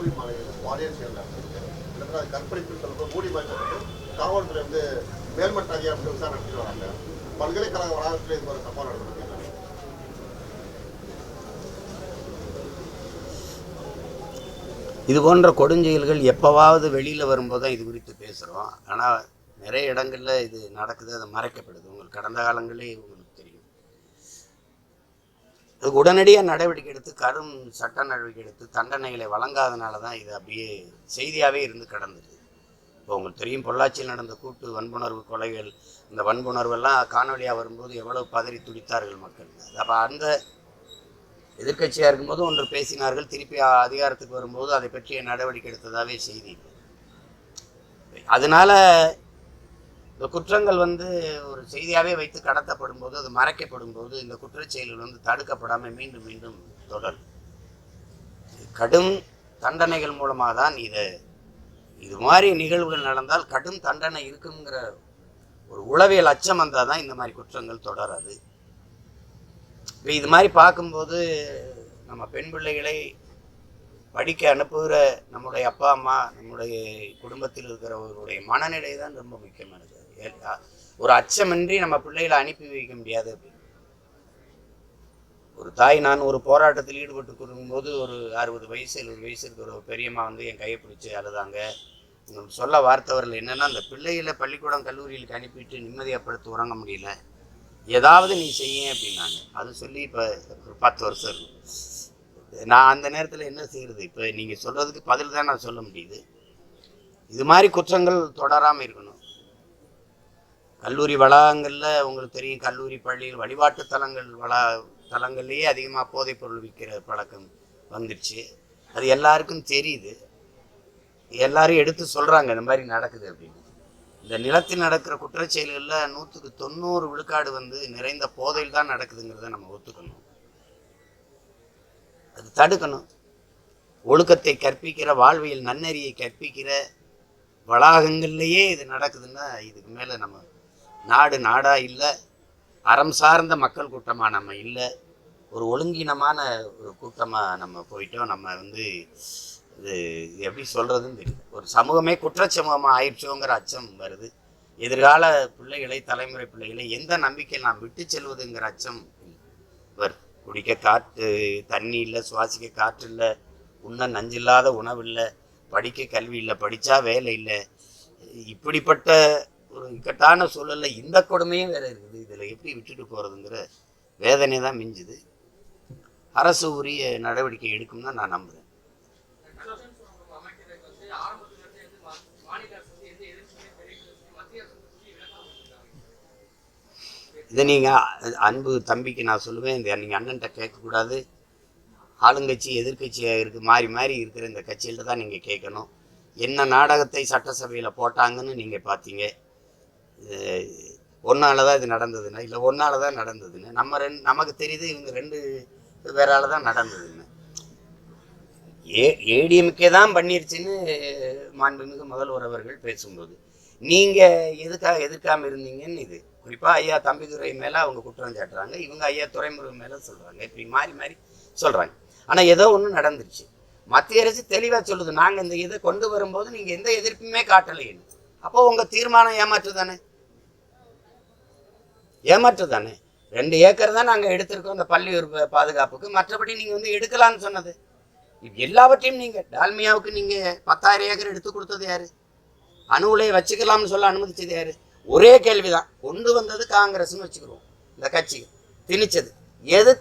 கோவில் மாலைகள் பாலியல் செயல் நடந்திருக்கு. அது கற்பழிப்பு சொல்லும்போது மூடி மறைக்கப்பட்டு காவல்துறை வந்து மேல்மட்ட அதிகாரி விசாரணை நடத்திட்டு வராங்க. பல்கலைக்கழக வளாகத்தில் இது ஒரு சம்பவம் நடந்திருக்கு. இது போன்ற கொடுஞ்செயல்கள் எப்போவாவது வெளியில் வரும்போது தான் இது குறித்து பேசுகிறோம். ஆனால் நிறைய இடங்களில் இது நடக்குது, அது மறைக்கப்படுது. உங்களுக்கு கடந்த காலங்களே உங்களுக்கு தெரியும். அதுக்கு உடனடியாக நடவடிக்கை எடுத்து கடும் சட்ட நடவடிக்கை எடுத்து தண்டனைகளை வழங்காதனால தான் இது அப்படியே செய்தியாகவே இருந்து கடந்துது. இப்போ உங்களுக்கு தெரியும், பொள்ளாச்சியில் நடந்த கூட்டு வன்புணர்வு கொலைகள், இந்த வன்புணர்வெல்லாம் காணொலியாக வரும்போது எவ்வளவு பதறி துடித்தார்கள் மக்கள். அப்போ அந்த எதிர்கட்சியாக இருக்கும்போது ஒன்று பேசினார்கள், திருப்பி அதிகாரத்துக்கு வரும்போது அதை பற்றிய நடவடிக்கை எடுத்ததாகவே செய்தி. அதனால இந்த குற்றங்கள் ஒரு செய்தியாகவே வைத்து கடத்தப்படும் போது, அது மறைக்கப்படும் போது இந்த குற்றச்செயல்கள் தடுக்கப்படாமல் மீண்டும் மீண்டும் தொடரும். கடும் தண்டனைகள் மூலமாக தான் இது மாதிரி நிகழ்வுகள் நடந்தால் கடும் தண்டனை இருக்குங்கிற ஒரு உளவியல் அச்சம் வந்தால் தான் இந்த மாதிரி குற்றங்கள் தொடராது. இப்போ இது மாதிரி பார்க்கும்போது நம்ம பெண் பிள்ளைகளை படிக்க அனுப்புகிற நம்முடைய அப்பா அம்மா, நம்முடைய குடும்பத்தில் இருக்கிறவர்களுடைய மனநிலை தான் ரொம்ப முக்கியமானது. ஒரு அச்சமின்றி நம்ம பிள்ளைகளை அனுப்பி வைக்க முடியாது. அப்படின்னு ஒரு தாய், நான் ஒரு போராட்டத்தில் ஈடுபட்டு கொடுக்கும்போது ஒரு 60 வயசு 70 வயசு இருக்கிற ஒரு பெரியம்மா என் கையை பிடிச்சி அழுதாங்க. உங்களுக்கு சொல்ல வார்த்தைவர்கள் என்னென்னா, அந்த பிள்ளைகளை பள்ளிக்கூடம் கல்லூரிகளுக்கு அனுப்பிட்டு நிம்மதியப்படுத்தி உறங்க முடியல, ஏதாவது நீ செய்ய அப்படின்னாங்க. அது சொல்லி இப்போ ஒரு 10 வருஷம் இருக்கும். நான் அந்த நேரத்தில் என்ன செய்கிறது? இப்போ நீங்கள் சொல்கிறதுக்கு பதில் தான் நான் சொல்ல முடியுது. இது மாதிரி குற்றங்கள் தொடராமல் இருக்கணும். கல்லூரி வளாகங்களில் உங்களுக்கு தெரியும், கல்லூரி பள்ளிகள் வழிபாட்டு தலங்கள்லேயே அதிகமாக போதைப் பொருள் விற்கிற பழக்கம் வந்துடுச்சு. அது எல்லாருக்கும் தெரியுது, எல்லாரும் எடுத்து சொல்கிறாங்க இந்த மாதிரி நடக்குது அப்படின்னு. இந்த நிலத்தில் நடக்கிற குற்றச்செயல்களில் 100க்கு 90 விழுக்காடு நிறைந்த போதையில் தான் நடக்குதுங்கிறத நம்ம ஒத்துக்கணும். அது தடுக்கணும். ஒழுக்கத்தை கற்பிக்கிற, வாழ்வியல் நன்னெறியை கற்பிக்கிற வளாகங்கள்லேயே இது நடக்குதுன்னா இதுக்கு மேலே நம்ம நாடாக இல்லை, அறம் சார்ந்த மக்கள் கூட்டமாக நம்ம இல்லை, ஒரு ஒழுங்கீனமான ஒரு கூட்டமாக நம்ம போயிட்டோம். நம்ம இது எப்படி சொல்கிறதுன்னு தெரியல. ஒரு சமூகமே குற்றச்சமூகமாக ஆயிடுச்சோங்கிற அச்சம் வருது. எதிர்கால பிள்ளைகளை, தலைமுறை பிள்ளைகளை எந்த நம்பிக்கையில் நாம் விட்டு செல்வதுங்கிற அச்சம் வருது. குடிக்க காற்று தண்ணி இல்லை, சுவாசிக்க காற்று இல்லை, உண்ண நஞ்சில்லாத உணவு இல்லை, படிக்க கல்வி இல்லை, படித்தா வேலை இல்லை. இப்படிப்பட்ட ஒரு இக்கட்டான சூழலில் இந்த கொடுமையும் வேறு இருக்குது. இதில் எப்படி விட்டுட்டு போகிறதுங்கிற வேதனை தான் மிஞ்சுது. அரசு உரிய நடவடிக்கை எடுக்கும்னு தான் நான் நம்புகிறேன். இதை நீங்கள் அன்பு தம்பிக்கு நான் சொல்லுவேன், இந்த நீங்கள் அண்ணன்ட்ட கேட்கக்கூடாது. ஆளுங்கட்சி எதிர்கட்சியாக இருக்குது, மாறி மாறி இருக்கிற இந்த கட்சியில்ட்ட தான் நீங்கள் கேட்கணும். என்ன நாடகத்தை சட்டசபையில் போட்டாங்கன்னு நீங்கள் பார்த்தீங்க. ஒன்றால் தான் இது நடந்ததுன்னு, இல்லை ஒன்றால் தான் நடந்ததுன்னு நமக்கு தெரியுது. இவங்க 2 பேரால் தான் நடந்ததுன்னு. ஏடிஎம்கே தான் பண்ணிருச்சுன்னு மாண்புமிகு முதல்வர் அவர்கள் பேசும்போது நீங்கள் எதுக்காக எதிர்க்காமல் இருந்தீங்கன்னு இது குறிப்பாக ஐயா தம்பிதுரை மேலே அவங்க குற்றம் சாட்டுறாங்க, இவங்க ஐயா துரைமுருகன் மேலே சொல்கிறாங்க. இப்படி மாறி மாறி சொல்கிறாங்க. ஆனால் ஏதோ ஒன்று நடந்துருச்சு. மத்திய அரசு தெளிவாக சொல்லுது, நாங்கள் இந்த இதை கொண்டு வரும்போது நீங்கள் எந்த எதிர்ப்புமே காட்டலைன்னு. அப்போது உங்கள் தீர்மானம் ஏமாற்று தானே? 2 ஏக்கர் தான் நாங்கள் எடுத்திருக்கோம் இந்த பள்ளி பாதுகாப்புக்கு. மற்றபடி நீங்கள் எடுக்கலான்னு சொன்னது எல்லாவற்றையும் நீங்கள் டால்மியாவுக்கு நீங்கள் 10,000 ஏக்கர் எடுத்து கொடுத்தது யாரு? அணு உலையை வச்சுக்கலாம்னு சொல்ல அனுமதிச்சது யாரு? ஒரே கேள்விதான். கொண்டு வந்தது காங்கிரஸ்ன்னு வச்சுக்கிறோம். இந்த கட்சி திணிச்சது எது?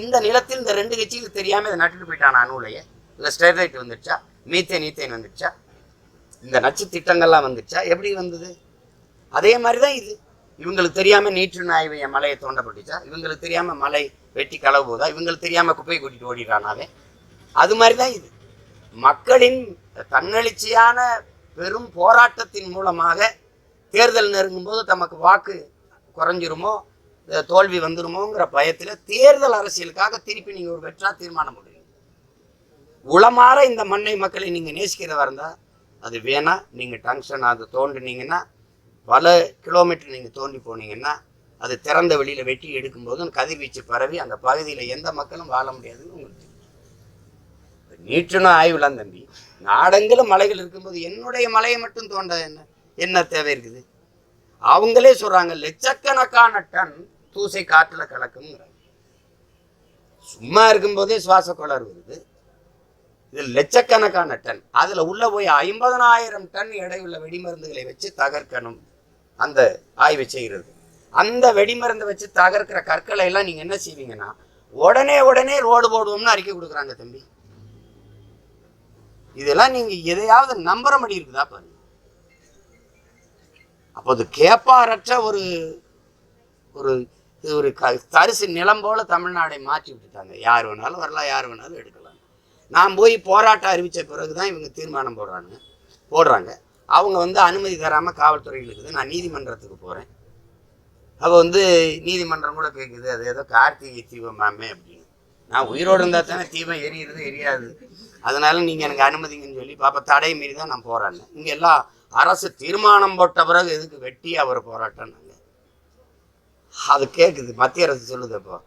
இந்த நிலத்தில் இந்த 2 கட்சிகளுக்கு தெரியாமல் இதை நட்டுட்டு போயிட்டான அணு உலையை? இல்லை ஸ்டெர்லைட் வந்துடுச்சா? மீத்தேன் வந்துடுச்சா? இந்த நச்சு திட்டங்கள்லாம் வந்துடுச்சா? எப்படி வந்தது? அதே மாதிரி தான் இது. இவங்களுக்கு தெரியாமல் நீற்று நாய்வைய மலையை தோண்டப்பட்டுச்சா? இவங்களுக்கு தெரியாமல் மலை வெட்டி களவு போதா? இவங்களுக்கு தெரியாமல் குப்பையை கூட்டிட்டு ஓடிடுறானாவே? அது மாதிரி தான் இது. மக்களின் தன்னெழுச்சியான பெரும் போராட்டத்தின் மூலமாக தேர்தல் நெருங்கும் போது தமக்கு வாக்கு குறைஞ்சிருமோ, தோல்வி வந்துருமோங்கிற பயத்தில் தேர்தல் அரசியலுக்காக திருப்பி நீங்கள் ஒரு வெற்றா தீர்மானம் பண்ணுவீங்க. உளமாற இந்த மண்ணை மக்களை நீங்கள் நேசிக்கிறதா இருந்தால் அது வேணா. நீங்கள் டங்ஸ்டன் அது தோண்டினீங்கன்னா, பல கிலோமீட்டர் நீங்கள் தோண்டி போனீங்கன்னா, அது திறந்த வெளியில் வெட்டி எடுக்கும்போது கதிர்வீச்சு பரவி அந்த பகுதியில் எந்த மக்களும் வாழ முடியாதுன்னு உங்களுக்கு. நீட்டுணும் ஆய்வுலாம் தம்பி. நாடெங்கிலும் மலைகள் இருக்கும்போது என்னுடைய மலையை மட்டும் தோண்ட என்ன தேவை இருக்குது? அவங்களே சொல்றாங்க லட்சக்கணக்கான டன் தூசை காற்றுல கலக்குங்கிறாங்க. சும்மா இருக்கும்போதே சுவாச கோளாறு வருது, இது லட்சக்கணக்கான டன். அதுல உள்ள போய் 50,000 டன் எடையுள்ள வெடிமருந்துகளை வச்சு தகர்க்கணும் அந்த ஆய்வு செய்கிறது. அந்த வெடிமருந்தை வச்சு தகர்க்கிற கற்களை எல்லாம் நீங்க என்ன செய்வீங்கன்னா உடனே ரோடு போடுவோம்னு அறிக்கை கொடுக்குறாங்க தம்பி. இதெல்லாம் நீங்க எதையாவது நம்புற மாதிரி இருக்குதா பாருங்க. அப்போது கேப்பாரற்ற ஒரு ஒரு ஒரு தரிசு நிலம் போல தமிழ்நாடை மாற்றி விட்டுட்டாங்க. யார் வேணாலும் வரலாம், யார் வேணாலும் எடுக்கலாம். நான் போய் போராட்டம் அறிவித்த பிறகுதான் இவங்க தீர்மானம் போடுறாங்க. அவங்க அனுமதி தராமல் காவல்துறையில் இருக்குது. நான் நீதிமன்றத்துக்கு போகிறேன். அவள் நீதிமன்றம் கூட கேட்குது, அது ஏதோ கார்த்திகை தீபமாமே அப்படின்னு. நான் உயிரோடு இருந்தால் தானே தீபம் எரியாது, அதனால நீங்கள் எனக்கு அனுமதிங்கன்னு சொல்லி பாப்பா தடை மீறி தான் நான் போராடினேன். இங்கே எல்லாம் அரசு தீர்மானம் போட்ட பிறகு எதுக்கு வெட்டி அவர் போராட்டம்? அது கேட்குது, மத்திய அரசு சொல்லுது. அப்போ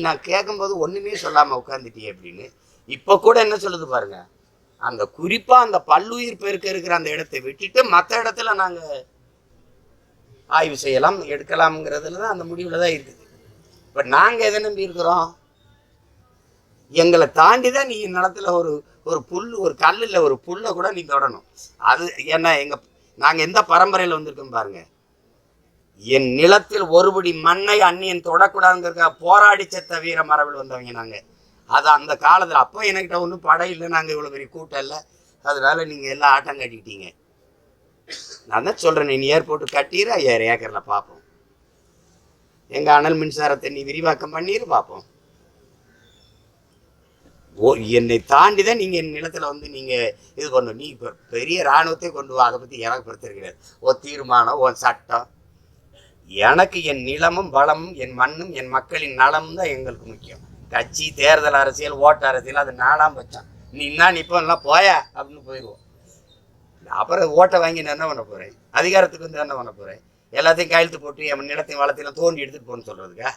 நான் கேட்கும்போது ஒன்றுமே சொல்லாமல் உட்காந்துட்டியே அப்படின்னு. இப்போ கூட என்ன சொல்லுது பாருங்க, அந்த குறிப்பாக அந்த பல்லுயிர் பெருக்க இருக்கிற அந்த இடத்தை விட்டுட்டு மற்ற இடத்துல நாங்கள் ஆய்வு செய்யலாம் எடுக்கலாம்ங்கிறதுல தான் அந்த முடிவில் தான் இருக்குது. இப்போ நாங்கள் எதை நம்பி இருக்கிறோம்? எங்களை தாண்டி தான் நீ நிலத்தில் ஒரு புல், ஒரு கல்லில் ஒரு புல்லை கூட நீ தொடணும். அது என்ன, நாங்கள் எந்த பரம்பரையில் வந்திருக்கோம் பாருங்க. என் நிலத்தில் ஒருபடி மண்ணை அந்நியன் தொடக்கூடாதுங்கிறதுக்காக போராடி செத்த வீர மரபில் வந்தவங்க நாங்கள். அது அந்த காலத்தில் அப்போ என்கிட்ட ஒன்றும் படை இல்லை, நாங்கள் இவ்வளோ பெரிய கூட்டம் இல்லை, அதனால நீங்கள் எல்லாம் ஆட்டம் கட்டிக்கிட்டீங்க. நான் தான் சொல்கிறேன், நீ ஏர்போர்ட்டு கட்டிடு, 5000 ஏக்கரில் பார்ப்போம். எங்கள் அனல் மின்சாரத்தை நீ விரிவாக்கம் பண்ணிடு பார்ப்போம். என்னை தாண்டி தான் நீங்கள் என் நிலத்தில் நீங்கள் இது பண்ணணும். நீ இப்போ பெரிய இராணுவத்தை கொண்டு வா, அதை பற்றி எனக்கு பொறுத்தது கிடையாது. தீர்மானம், சட்டம். எனக்கு என் நிலமும் வளமும் என் மண்ணும் என் மக்களின் நலமும் தான் எங்களுக்கு முக்கியம். கட்சி, தேர்தல் அரசியல், ஓட்டு அரசியல் அது 4ஆம் பட்சம். நீ இப்போ எல்லாம் போயா அப்படின்னு போயிடுவோம். அப்புறம் ஓட்டை வாங்கி நான் என்ன பண்ண போகிறேன்? அதிகாரத்துக்கு என்ன பண்ண போகிறேன்? எல்லாத்தையும் கையெழுத்து போட்டு என் நிலத்தையும் வளத்தையும் தோண்டி எடுத்துகிட்டு போகணும்னு சொல்கிறதுக்கா?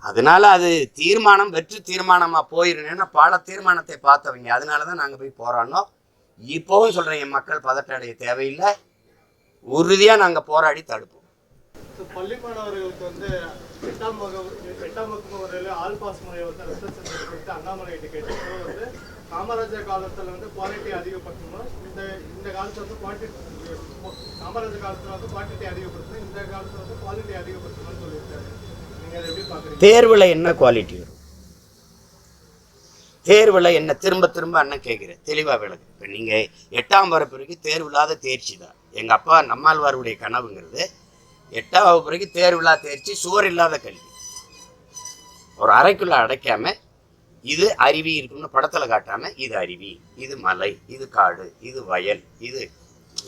அதனால அது தீர்மானம் வெற்றி தீர்மானமாக போயிருந்தேன்னா பல தீர்மானத்தை பார்த்தவங்க. அதனால தான் நாங்கள் போய் போராடினோம். இப்போவும் சொல்கிறேன், என் மக்கள் பதட்ட அடைய தேவையில்லை, உறுதியாக நாங்கள் போராடி தடுப்போம். பள்ளி மாணவர்களுக்கு 8ஆம் வகுப்பு முறையில் ஆல் பாஸ் முறையை ரத்து செஞ்சது குறித்து அண்ணாமலை கேட்டு காமராஜர் காலத்தில் குவாலிட்டி அதிகப்படுத்தணும், இந்த காலத்தில் குவான்டிட்டி, காமராஜர் காலத்தில் குவான்டிட்டி அதிகப்படுத்தணும், இந்த காலத்தில் குவாலிட்டி அதிகப்படுத்தணும்னு சொல்லியிருக்காரு. நீங்கள் அதை எப்படி பார்க்குறீங்க? தேர்வில் என்ன குவாலிட்டி வரும்? தேர்வில் என்ன திரும்ப அண்ணன் கேட்குறேன், தெளிவாக விளக்கு. இப்போ நீங்கள் 8ஆம் வகுப்பு வரைக்கும் தேர்வில்லாத தேர்ச்சி தான். எங்கள் அப்பா நம்மாழ்வாருடைய கனவுங்கிறது 8ஆம் வகுப்பு வரைக்கும் தேர்வில்லா தேர்ச்சி, சுவர் இல்லாத கல்வி. ஒரு அறைக்குள்ளே அடைக்காம இது அருவி இருக்குன்னு படத்தில் காட்டாம இது அருவி, இது மலை, இது காடு, இது வயல், இது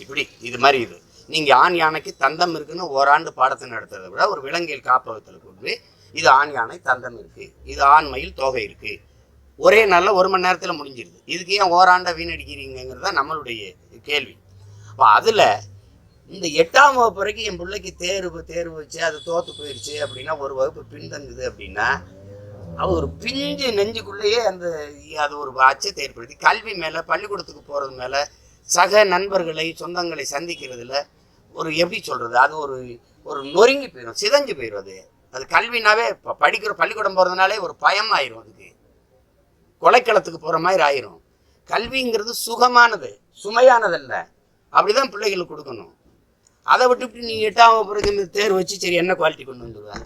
இப்படி இது மாதிரி இது. நீங்கள் ஆண் யானைக்கு தந்தம் இருக்குன்னு ஓராண்டு பாடத்தை நடத்துறதை விட ஒரு விலங்கியல் காப்பகத்தில் கொண்டு இது ஆண் யானை தந்தம் இருக்குது, இது ஆண் மயில் தொகை இருக்குது, ஒரே நாளில் 1 மணி நேரத்தில் முடிஞ்சிருது. இதுக்கு ஏன் ஓராண்டை வீணடிக்கிறீங்கிறது தான் நம்மளுடைய கேள்வி. அப்போ அதில் இந்த 8ஆம் வகுப்பு வரைக்கும் என் பிள்ளைக்கு தேர்வு வச்சு அது தோற்று போயிடுச்சு அப்படின்னா, ஒரு வகுப்பு பின்தங்குது அப்படின்னா, அது ஒரு பிஞ்சு நெஞ்சுக்குள்ளேயே அது ஒரு அச்சத்தை ஏற்படுத்தி கல்வி மேலே, பள்ளிக்கூடத்துக்கு போகிறது மேலே, சக நண்பர்களை சொந்தங்களை சந்திக்கிறதுல ஒரு எப்படி சொல்கிறது, அது ஒரு நொறுங்கி போயிடும், சிதைஞ்சு போயிடும். அது கல்வினாவே படிக்கிற பள்ளிக்கூடம் போகிறதுனாலே ஒரு பயம் ஆயிரும், அதுக்கு கொலைக்களத்துக்கு போகிற மாதிரி ஆயிரும். கல்விங்கிறது சுகமானது, சுமையானதல்ல. அப்படிதான் பிள்ளைகளுக்கு கொடுக்கணும். அதை விட்டுவிட்டு நீ 8ஆம் வகுப்பு தேர்வு வச்சு சரி என்ன குவாலிட்டி கொண்டு வந்துடுவேன்?